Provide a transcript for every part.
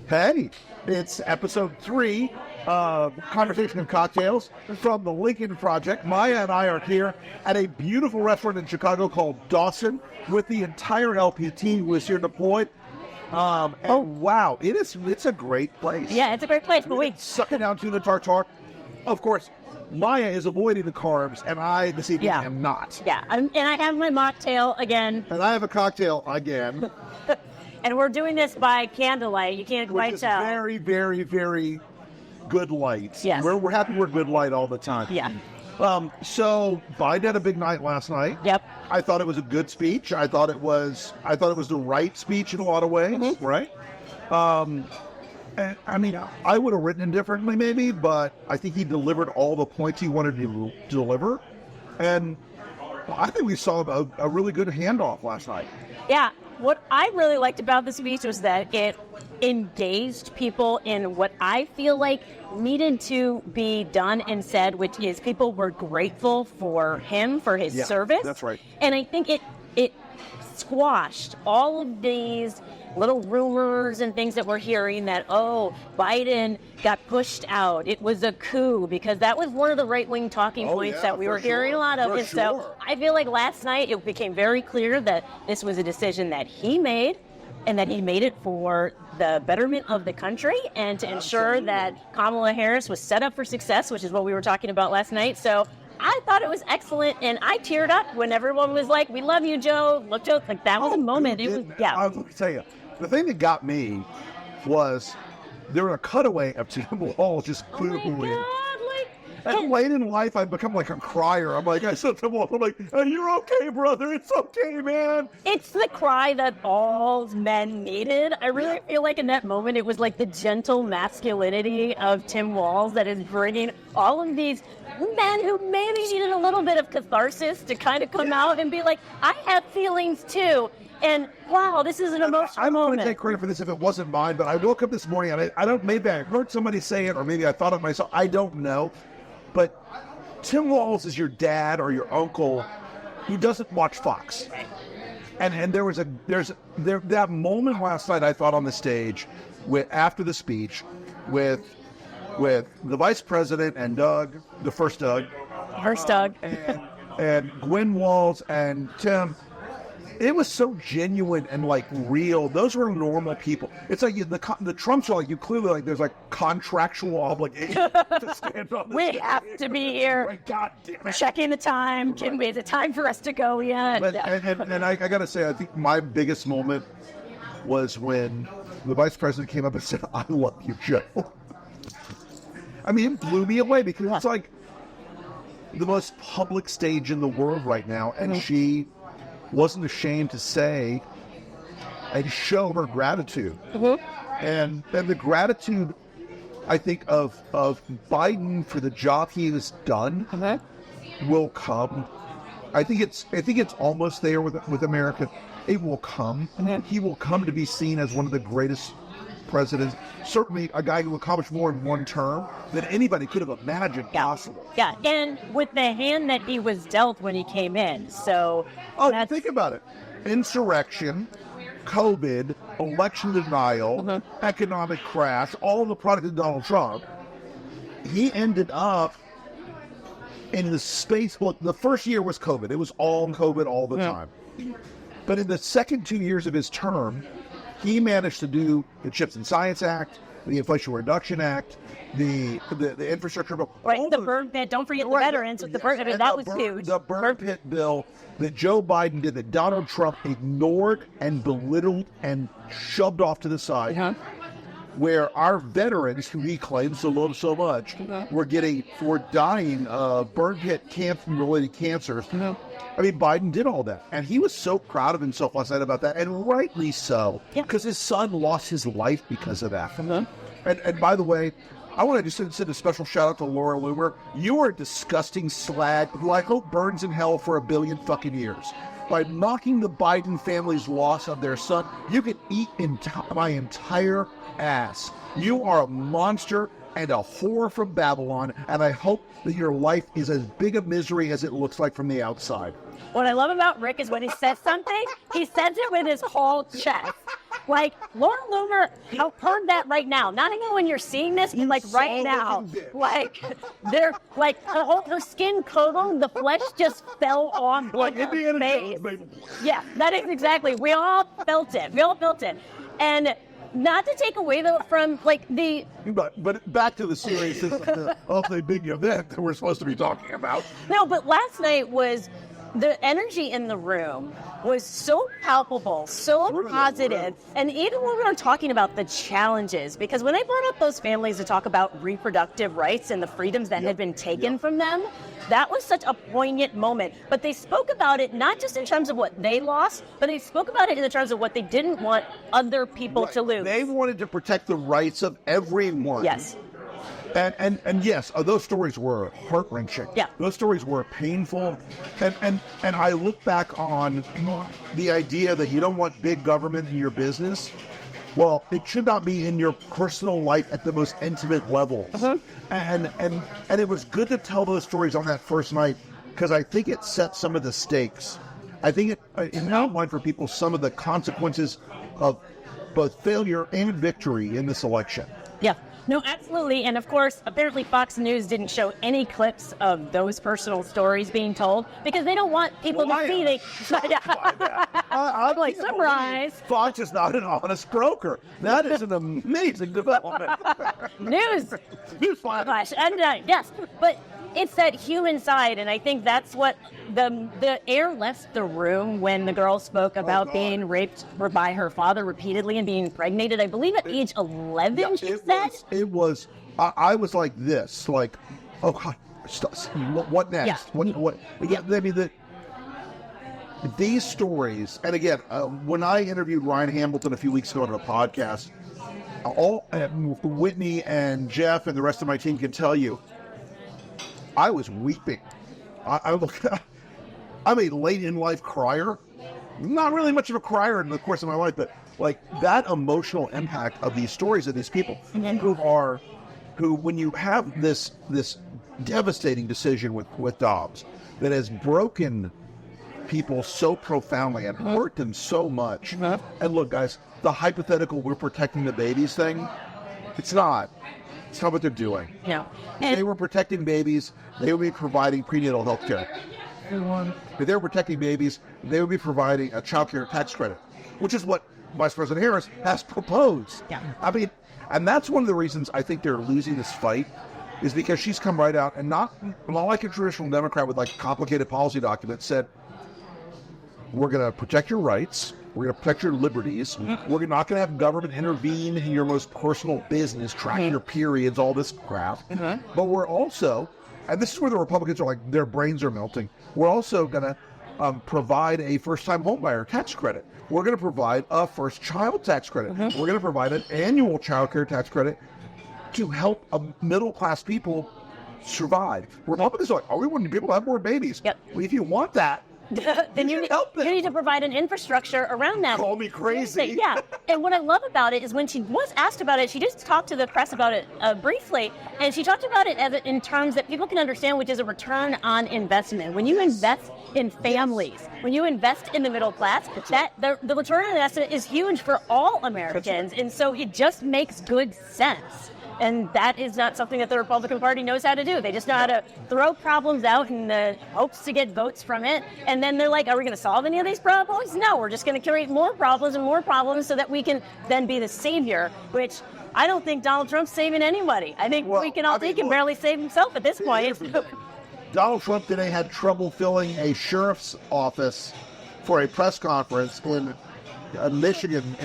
Hey, it's episode 3 of Conversation and Cocktails from the Lincoln Project. Maya and I are here at a beautiful restaurant in Chicago called Dawson with the entire LPT who is here deployed. Wow, it's a great place. Yeah, it's a great place. But wait, sucking down tuna tartare. Of course, Maya is avoiding the carbs, and I this evening am not. Yeah, and I have my mocktail again. And I have a cocktail again. And we're doing this by candlelight. You can't quite tell. Very, very, very good light. Yes. We're happy we're good light all the time. Yeah. So Biden had a big night last night. Yep. I thought it was a good speech. I thought it was the right speech in a lot of ways, right? And, I mean, I would have written it differently maybe, but I think he delivered all the points he wanted to deliver. And I think we saw a really good handoff last night. Yeah. What I really liked about the speech was that it engaged people in what I feel like needed to be done and said, which is people were grateful for him, for his service. That's right. And I think it squashed all of these little rumors and things that we're hearing that, Biden got pushed out. It was a coup, because that was one of the right-wing talking points that we were hearing a lot of. And so I feel like last night it became very clear that this was a decision that he made, and that he made it for the betterment of the country and to ensure that Kamala Harris was set up for success, which is what we were talking about last night. So I thought it was excellent, and I teared up when everyone was like, "We love you, Joe." Looked up like that was a moment. Let me tell you, the thing that got me was there was a cutaway of Tim Walz just cooing. And late in life, I've become like a crier. I'm like, I said to Walz, I'm like, "Hey, you're okay, brother. It's okay, man." It's the cry that all men needed. I really feel like in that moment, it was like the gentle masculinity of Tim Walz that is bringing all of these men who maybe needed a little bit of catharsis to kind of come out and be like, I have feelings too. And wow, this is an emotional I'm moment. going to take credit for this if it wasn't mine, but I woke up this morning and maybe I heard somebody say it, or maybe I thought it myself. I don't know. But Tim Walz is your dad or your uncle who doesn't watch Fox. And there's that moment last night I thought on the stage after the speech with the vice president and Doug, the first Doug. And Gwen Walz and Tim. It was so genuine and like real. Those were normal people. It's like the Trumps are like, you clearly like there's like contractual obligation to stand on the stage. Have to be here. Like, God damn it. Checking the time. Is it time for us to go yet? And I got to say, I think my biggest moment was when the vice president came up and said, "I love you, Joe." I mean, it blew me away because it's like the most public stage in the world right now, and she wasn't ashamed to say and show her gratitude. And the gratitude, I think, of Biden for the job he has done will come. I think it's almost there with America. It will come. He will come to be seen as one of the greatest presidents, certainly a guy who accomplished more in one term than anybody could have imagined possible. Yeah, and with the hand that he was dealt when he came in. So think about it. Insurrection, COVID, election denial, economic crash, all the product of Donald Trump. He ended up in the space, well, the first year was COVID. It was all COVID all the time. But in the second 2 years of his term, he managed to do the CHIPS and Science Act, the Inflation Reduction Act, the infrastructure bill. Right, the burn pit. Don't forget the veterans with the burn pit. That was huge. The burn pit bill that Joe Biden did, that Donald Trump ignored and belittled and shoved off to the side, where our veterans, who he claims to love so much, were dying of burn pit related cancers. I mean, Biden did all that, and he was so proud of himself last night about that, and rightly so, because his son lost his life because of that. And by the way, I want to just send a special shout out to Laura Loomer. You are a disgusting slag who I hope burns in hell for 1 billion fucking years. By mocking the Biden family's loss of their son, you can eat my entire ass. You are a monster and a whore from Babylon, and I hope that your life is as big a misery as it looks like from the outside. What I love about Rick is when he says something, he says it with his whole chest. Like, Laura Loomer heard that right now. Not even when you're seeing this, but like right now. Like, they're like, her skin curdled, the flesh just fell off Like her Indiana face. Jones, baby. Yeah, that is exactly. We all felt it. And not to take away, though, from like the... But back to the seriousness of the big event that we're supposed to be talking about. No, but last night was... The energy in the room was so palpable, so positive. And even when we were talking about the challenges, because when they brought up those families to talk about reproductive rights and the freedoms that had been taken from them, that was such a poignant moment. But they spoke about it not just in terms of what they lost, but they spoke about it in terms of what they didn't want other people to lose. They wanted to protect the rights of everyone. Yes. And yes, those stories were heart-wrenching. Yeah. Those stories were painful. And I look back on the idea that you don't want big government in your business. Well, it should not be in your personal life at the most intimate levels. And it was good to tell those stories on that first night because I think it set some of the stakes. I think it outlined for people some of the consequences of both failure and victory in this election. Yeah. No, absolutely. And of course, apparently Fox News didn't show any clips of those personal stories being told because they don't want people to see. I'm like, surprise. Fox is not an honest broker. That is an amazing development. News flash. And yes, but it's that human side, and I think that's what the air left the room when the girl spoke about being raped by her father repeatedly and being impregnated. I believe at age 11, she said. It was. I was like this, like, oh God, what next? Yeah. What? Yeah, I mean these stories, and again, when I interviewed Ryan Hamilton a few weeks ago on a podcast, Whitney and Jeff and the rest of my team can tell you, I was weeping. I'm a late in life crier. Not really much of a crier in the course of my life, but like that emotional impact of these stories of these people who when you have this devastating decision with Dobbs that has broken people so profoundly and hurt them so much. And look, guys, the hypothetical we're protecting the babies thing, it's not. It's not what they're doing. No. If they were protecting babies, they would be providing prenatal health care. If they were protecting babies, they would be providing a child care tax credit, which is what Vice President Harris has proposed. Yeah. I mean, and that's one of the reasons I think they're losing this fight is because she's come right out and not like a traditional Democrat with like complicated policy documents said, we're going to protect your rights. We're going to protect your liberties. We're not going to have government intervene in your most personal business, track your periods, all this crap. But we're also, and this is where the Republicans are like, their brains are melting. We're also going to provide a first-time homebuyer tax credit. We're going to provide a first child tax credit. We're going to provide an annual child care tax credit to help middle-class people survive. Republicans are like, oh, we want people to have more babies. Yep. Well, if you want that, then you need to provide an infrastructure around that. Call me crazy. Yeah. And what I love about it is when she was asked about it, she just talked to the press about it briefly, and she talked about it in terms that people can understand, which is a return on investment. When you invest in families, when you invest in the middle class, that the return on investment is huge for all Americans, and so it just makes good sense. And that is not something that the Republican Party knows how to do. They just know how to throw problems out in the hopes to get votes from it. And then they're like, are we going to solve any of these problems? No, we're just going to create more problems so that we can then be the savior, which I don't think Donald Trump's saving anybody. I think he can barely save himself at this point. Donald Trump today had trouble filling a sheriff's office for a press conference in Michigan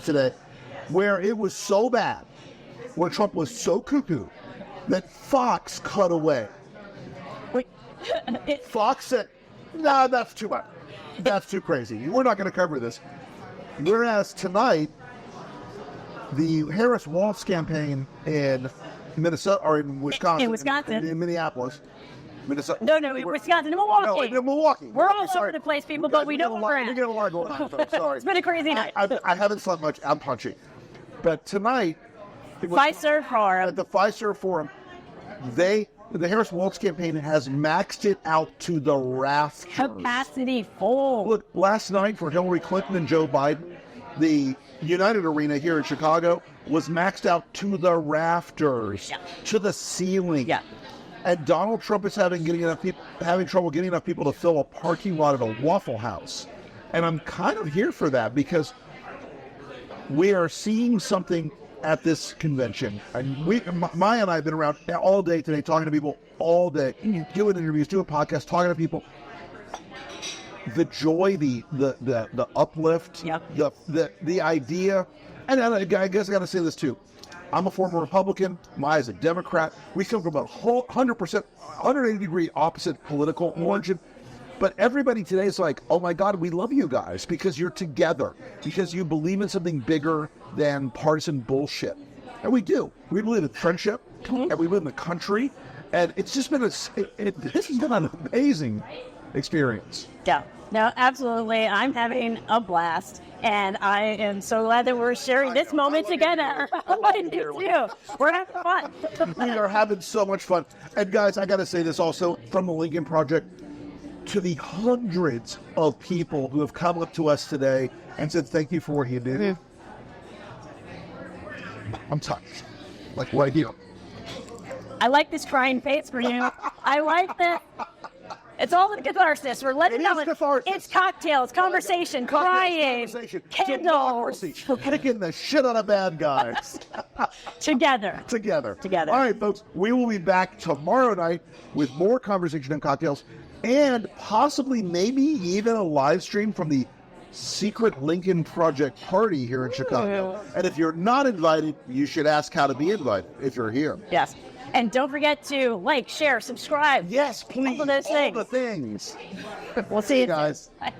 today, where it was so bad, where Trump was so cuckoo that Fox cut away. Fox said, no, that's too much. That's too crazy. We're not going to cover this. Whereas tonight, the Harris-Walz campaign in Minnesota, or in Wisconsin. In Minneapolis. Minnesota. No, in Wisconsin, in Milwaukee. No, in Milwaukee. We're all over the place, people, but we know where we're at. We get a lot going on, folks. Sorry. It's been a crazy night. I haven't slept much. I'm punchy. But tonight, Pfizer Forum. At the Pfizer Forum, the Harris-Walz campaign has maxed it out to the rafters. Capacity full. Look, last night for Hillary Clinton and Joe Biden, the United Arena here in Chicago was maxed out to the rafters, to the ceiling. Yeah. And Donald Trump is having trouble getting enough people to fill a parking lot at a Waffle House. And I'm kind of here for that because we are seeing something at this convention. And Maya and I have been around all day today talking to people all day, doing interviews, doing podcasts, talking to people. The joy, the uplift, the idea, and I guess I got to say this too. I'm a former Republican. Maya's a Democrat. We come from a 100%, 180-degree opposite political origin. But everybody today is like, oh my God, we love you guys because you're together, because you believe in something bigger than partisan bullshit. And we do. We believe in friendship, and we believe in the country. And it's just been this has been an amazing experience. Yeah. No, absolutely. I'm having a blast. And I am so glad that we're sharing this moment together. I do too. We're having fun. We are having so much fun. And guys, I got to say this also from the Lincoln Project to the hundreds of people who have come up to us today and said, thank you for what you do. I'm touched. Like, what do you? I like this crying face for you. I like that. It's all the catharsis. We're letting out. It's cocktails, conversation, crying, candles. We're kicking the shit out of bad guys. Together. All right, folks. We will be back tomorrow night with more conversation and cocktails, and possibly, maybe even a live stream from the secret Lincoln Project party here in Chicago. And if you're not invited, you should ask how to be invited if you're here. Yes. And don't forget to like, share, subscribe. Yes, please. All of those things. All the things. We'll see you guys. Bye.